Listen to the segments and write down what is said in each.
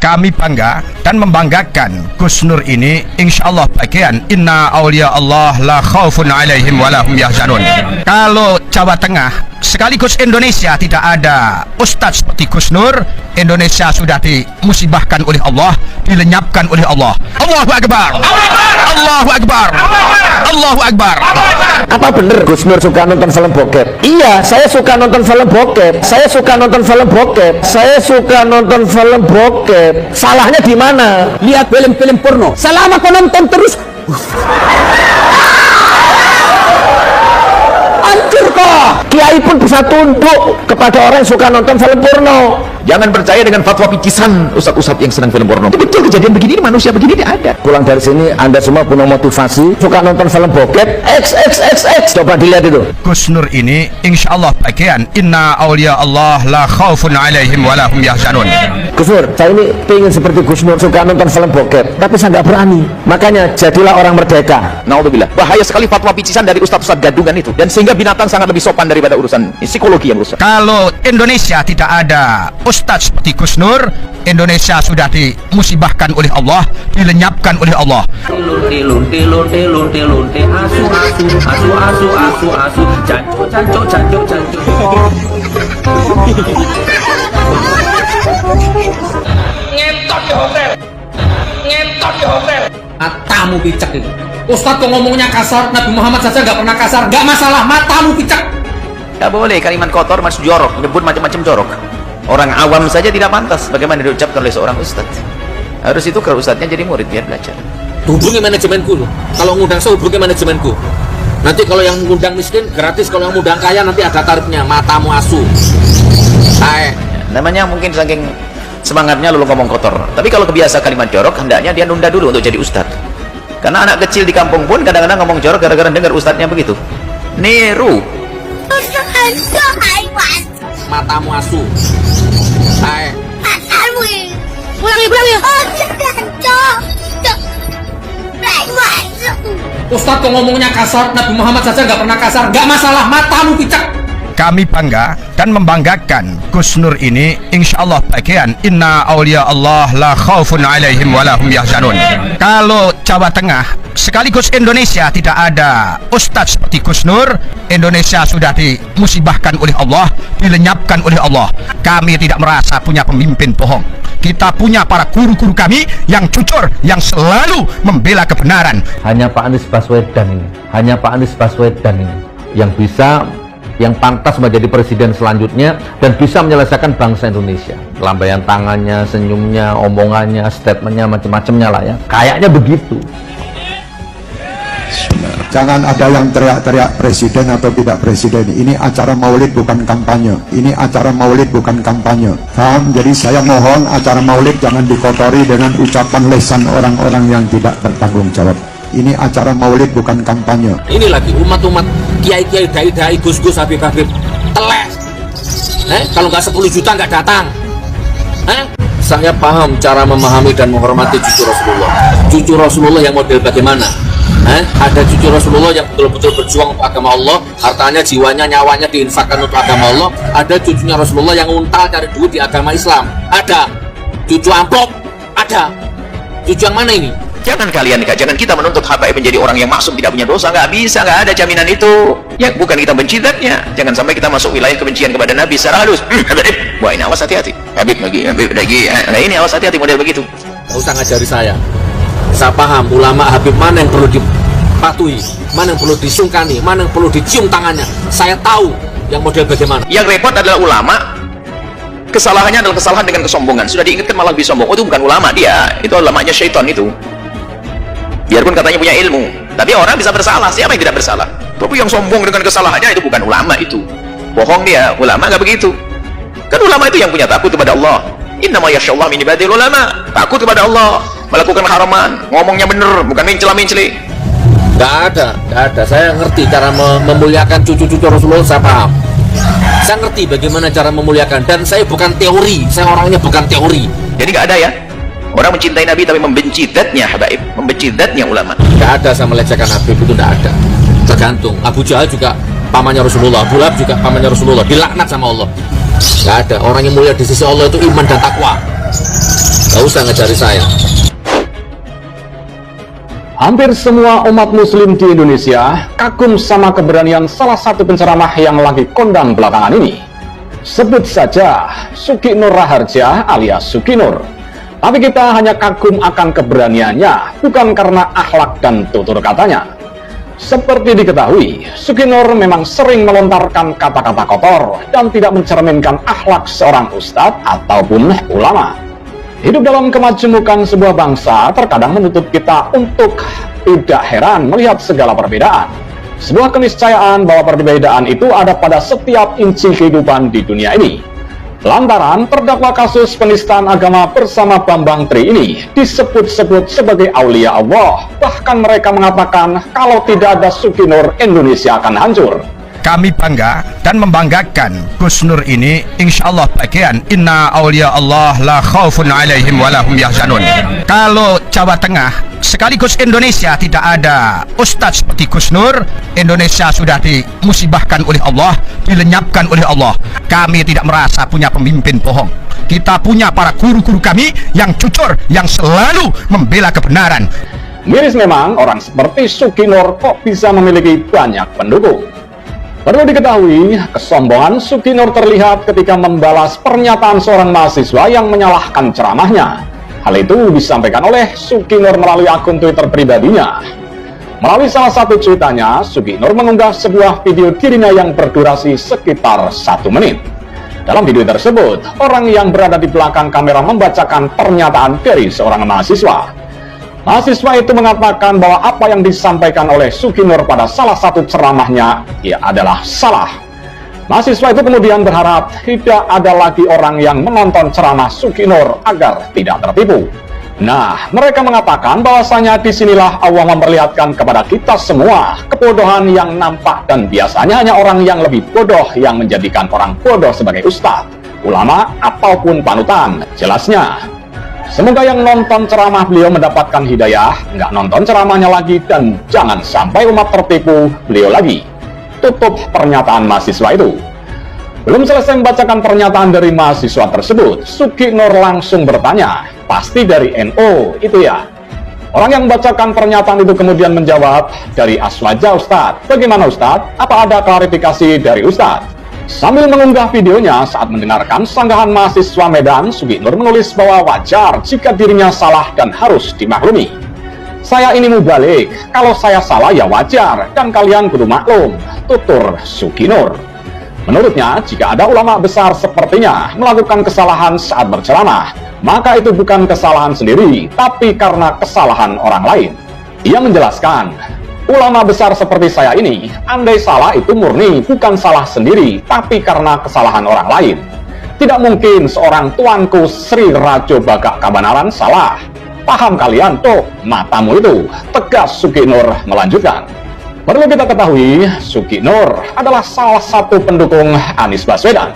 Kami bangga dan membanggakan Gus Nur ini insyaallah bagian inna awliya Allah la khaufun alaihim wa lahum yahzanun. Kalau Jawa Tengah sekaligus Indonesia tidak ada ustadz seperti Gus Nur, Indonesia sudah dimusibahkan oleh Allah, dilenyapkan oleh Allah. Allahu Akbar, Allahu Akbar, Allahu Akbar. Apa bener Gus Nur suka nonton film bokep? Iya, saya suka nonton film bokep. Saya suka nonton film bokep. Saya suka nonton film bokep. Salahnya di mana? Lihat film-film porno. Selama kau nonton terus, hancur kok. Kiai pun bisa tunduk kepada orang yang suka nonton film porno. Jangan percaya dengan fatwa picisan ustadz-ustadz yang senang film porno. Itu betul, kejadian begini, manusia begini ada. Pulang dari sini Anda semua punya motivasi, suka nonton film bokep XXXX. Coba dilihat itu. Gus Nur ini insyaallah bagian inna awliya Allah la khaufun alaihim wa lahum yahzanun. Gus Nur, saya ini pengen seperti Gus Nur, suka nonton film bokep, tapi saya nggak berani. Makanya jadilah orang merdeka. Naudzubillah. Bahaya sekali fatwa picisan dari ustadz-ustadz gadungan itu, dan sehingga binatang sangat lebih sopan daripada urusan psikologi yang rusak. Kalau Indonesia tidak ada ustadz seperti Gus Nur, Indonesia sudah dimusibahkan oleh Allah, dilenyapkan oleh Allah. Lonte lonte lonte lonte lonte asu asu asu asu asu asu janco janco janco janco. Ngentot di hotel, ngentot di hotel. matamu picek itu. Ustadz kok ngomongnya kasar, Nabi Muhammad saja nggak pernah kasar, nggak masalah, matamu picek. Tidak boleh kalimat kotor masuk jorok, menyebut macam-macam jorok. Orang awam saja tidak pantas bagaimana diucapkan oleh seorang ustadz. Harus itu kalau ustadznya jadi murid biar belajar. Hubungi manajemenku loh. Kalau ngundang saya hubungi manajemenku. Nanti kalau yang ngundang miskin gratis, kalau yang ngundang kaya nanti ada tarifnya. Matamu asu. Namanya mungkin saking semangatnya lalu ngomong kotor. Tapi kalau kebiasa kalimat jorok, hendaknya dia nunda dulu untuk jadi ustadz. Karena anak kecil di kampung pun kadang-kadang ngomong jorok gara-gara dengar ustadznya begitu. Niru. Matamu asu. Pulang. Ustadz kok ngomongnya kasar, Nabi Muhammad saja nggak pernah kasar, nggak masalah, matamu picek. Kami bangga dan membanggakan Gus Nur ini insyaallah bagian inna awliya Allah la khaufun alaihim wa lahum yahzanun. Kalau Jawa Tengah sekaligus Indonesia tidak ada ustadz seperti Gus Nur, Indonesia sudah dimusibahkan oleh Allah, dilenyapkan oleh Allah. Kami tidak merasa punya pemimpin bohong. Kita punya para guru-guru kami yang jujur, yang selalu membela kebenaran. Hanya Pak Anies Baswedan ini, yang bisa, yang pantas menjadi presiden selanjutnya dan bisa menyelesaikan bangsa Indonesia. Lambaian tangannya, senyumnya, omongannya, statementnya, macam-macamnya lah ya. Kayaknya begitu. Jangan ada yang teriak-teriak presiden atau tidak presiden. Ini acara maulid bukan kampanye. Ini acara maulid bukan kampanye. Paham? Jadi saya mohon acara maulid jangan dikotori dengan ucapan lesan orang-orang yang tidak bertanggung jawab. Ini acara maulid bukan kampanye. Ini lagi umat-umat, kiai-kiai, dai-dai, gus-gus, habib-habib teles. Kalau nggak 10 juta nggak datang. Saya paham cara memahami dan menghormati cucu Rasulullah. Cucu Rasulullah yang model bagaimana? Ada cucu Rasulullah yang betul-betul berjuang untuk agama Allah, hartanya, jiwanya, nyawanya diinfakkan untuk agama Allah. Ada cucunya Rasulullah yang untal cari duit di agama Islam. Ada cucu amplop, ada. Cucu yang mana ini? Jangan kita menuntut habaib menjadi orang yang maksum tidak punya dosa. Nggak bisa, nggak ada jaminan itu. Ya bukan kita benci zatnya. Jangan sampai kita masuk wilayah kebencian kepada Nabi secara halus. Wah ini awas hati-hati. Habib lagi. Nah ini awas hati-hati model begitu. Nggak usah ngajari saya. Saya paham ulama Habib mana yang perlu dipatuhi, mana yang perlu disungkani, mana yang perlu dicium tangannya. Saya tahu yang model bagaimana. Yang repot adalah ulama. Kesalahannya adalah kesalahan dengan kesombongan. Sudah diingatkan malah lebih sombong. Oh itu bukan ulama dia. Itu ulamanya syaitan itu. Biarpun katanya punya ilmu, tapi orang bisa bersalah. Siapa yang tidak bersalah? Tapi yang sombong dengan kesalahannya itu bukan ulama itu. Bohong dia. Ulama nggak begitu. Kan ulama itu yang punya takut kepada Allah. Innama yakhsyallahu min ibadil ulama. Takut kepada Allah, melakukan haraman, ngomongnya bener, bukan mencela-mencela. Nggak ada. Saya ngerti cara memuliakan cucu-cucu Rasulullah, saya paham. Saya ngerti bagaimana cara memuliakan, dan saya bukan teori, saya orangnya bukan teori. Jadi nggak ada ya orang mencintai Nabi tapi membenci zatnya habaib, membenci zatnya ulama. Nggak ada saya melecehkan Habib, itu nggak ada. Tergantung. Abu Jahal juga pamannya Rasulullah, Abu Lahab juga pamannya Rasulullah, dilaknat sama Allah. Nggak ada. Orang yang mulia di sisi Allah itu iman dan takwa. Gak usah ngejari saya. Hampir semua umat muslim di Indonesia kagum sama keberanian salah satu penceramah yang lagi kondang belakangan ini. Sebut saja Suki Nur Raharja alias Suki Nur. Tapi kita hanya kagum akan keberaniannya, bukan karena akhlak dan tutur katanya. Seperti diketahui, Suki Nur memang sering melontarkan kata-kata kotor dan tidak mencerminkan akhlak seorang ustadz ataupun ulama. Hidup dalam kemajemukan sebuah bangsa terkadang menuntut kita untuk tidak heran melihat segala perbedaan. Sebuah keniscayaan bahwa perbedaan itu ada pada setiap inci kehidupan di dunia ini. Lantaran terdakwa kasus penistaan agama bersama Bambang Tri ini disebut-sebut sebagai aulia Allah. Bahkan mereka mengatakan kalau tidak ada Suki Nur, Indonesia akan hancur. Kami bangga dan membanggakan Gus Nur ini insyaallah bagian inna aulia Allah la khaufun alaihim walahum yahzanun. Kalau Jawa Tengah sekaligus Indonesia tidak ada ustadz seperti Gus Nur, Indonesia sudah dimusibahkan oleh Allah, dilenyapkan oleh Allah. Kami tidak merasa punya pemimpin bohong. Kita punya para guru-guru kami yang jujur, yang selalu membela kebenaran. Miris memang orang seperti Suki Nur kok bisa memiliki banyak pendukung. Perlu diketahui, kesombongan Suki Nur terlihat ketika membalas pernyataan seorang mahasiswa yang menyalahkan ceramahnya. Hal itu disampaikan oleh Suki Nur melalui akun Twitter pribadinya. Melalui salah satu cuitannya, Suki Nur mengunggah sebuah video dirinya yang berdurasi sekitar 1 menit. Dalam video tersebut, orang yang berada di belakang kamera membacakan pernyataan dari seorang mahasiswa. Mahasiswa itu mengatakan bahwa apa yang disampaikan oleh Suki Nur pada salah satu ceramahnya adalah salah. Mahasiswa itu kemudian berharap tidak ada lagi orang yang menonton ceramah Suki Nur agar tidak tertipu. Nah, mereka mengatakan bahwasanya disinilah Allah memperlihatkan kepada kita semua kebodohan yang nampak dan biasanya hanya orang yang lebih bodoh yang menjadikan orang bodoh sebagai ustadz, ulama, ataupun panutan. Jelasnya, semoga yang nonton ceramah beliau mendapatkan hidayah, nggak nonton ceramahnya lagi, dan jangan sampai umat tertipu beliau lagi. Tutup pernyataan mahasiswa itu. Belum selesai membacakan pernyataan dari mahasiswa tersebut, Suki Nur langsung bertanya, pasti dari NU itu ya? Orang yang membacakan pernyataan itu kemudian menjawab, dari Aswaja Ustadz. Bagaimana Ustadz? Apa ada klarifikasi dari Ustadz? Sambil mengunggah videonya saat mendengarkan sanggahan mahasiswa Medan, Suki Nur menulis bahwa wajar jika dirinya salah dan harus dimaklumi. Saya ini mubalik, kalau saya salah ya wajar, dan kalian kudu maklum, tutur Suki Nur. Menurutnya, jika ada ulama besar sepertinya melakukan kesalahan saat berceramah, maka itu bukan kesalahan sendiri, tapi karena kesalahan orang lain. Ia menjelaskan, ulama besar seperti saya ini, andai salah itu murni, bukan salah sendiri, tapi karena kesalahan orang lain. Tidak mungkin seorang tuanku Sri Rajo Bagak Kabanaran salah. Paham kalian tuh, matamu itu, tegas Suki Nur melanjutkan. Perlu kita ketahui, Suki Nur adalah salah satu pendukung Anies Baswedan.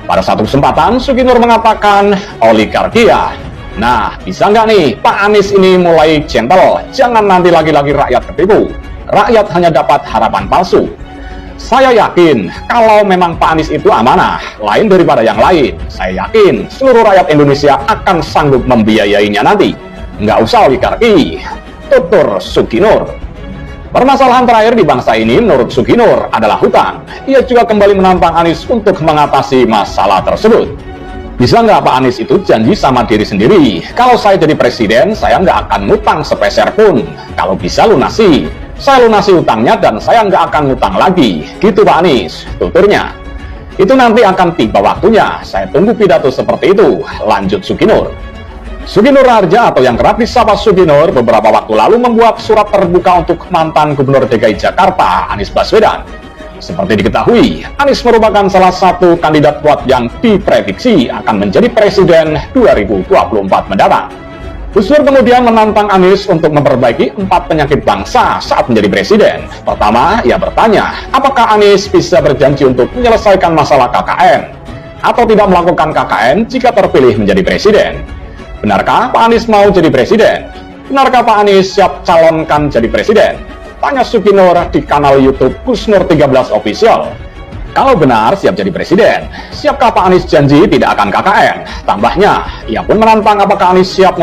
Pada satu kesempatan, Suki Nur mengatakan oligarkia. Nah, bisa nggak nih Pak Anies ini mulai gentle, jangan nanti lagi-lagi rakyat ketipu. Rakyat hanya dapat harapan palsu. Saya yakin kalau memang Pak Anies itu amanah, lain daripada yang lain. Saya yakin seluruh rakyat Indonesia akan sanggup membiayainya nanti. Nggak usah oligarki, tutur Suki Nur. Permasalahan terakhir di bangsa ini menurut Suki Nur adalah hutang. Ia juga kembali menantang Anies untuk mengatasi masalah tersebut. Bisa nggak Pak Anies itu janji sama diri sendiri, kalau saya jadi presiden, saya nggak akan ngutang sepeser pun. Kalau bisa lunasi, saya lunasi utangnya dan saya nggak akan ngutang lagi. Gitu Pak Anies, tuturnya. Itu nanti akan tiba waktunya, saya tunggu pidato seperti itu, lanjut Suki Nur. Suki Nur Raharja atau yang kerap disapa Suki Nur beberapa waktu lalu membuat surat terbuka untuk mantan Gubernur DKI Jakarta, Anies Baswedan. Seperti diketahui, Anies merupakan salah satu kandidat kuat yang diprediksi akan menjadi presiden 2024 mendatang. Gus Nur kemudian menantang Anies untuk memperbaiki 4 penyakit bangsa saat menjadi presiden. Pertama, ia bertanya, apakah Anies bisa berjanji untuk menyelesaikan masalah KKN atau tidak melakukan KKN jika terpilih menjadi presiden? Benarkah Pak Anies mau jadi presiden? Benarkah Pak Anies siap calonkan jadi presiden? Tanya Suki Nur di kanal YouTube Gus Nur 13 Official. Kalau benar siap jadi presiden, siapkah Pak Anies janji tidak akan KKN? Tambahnya, ia pun menantang apakah Anies siap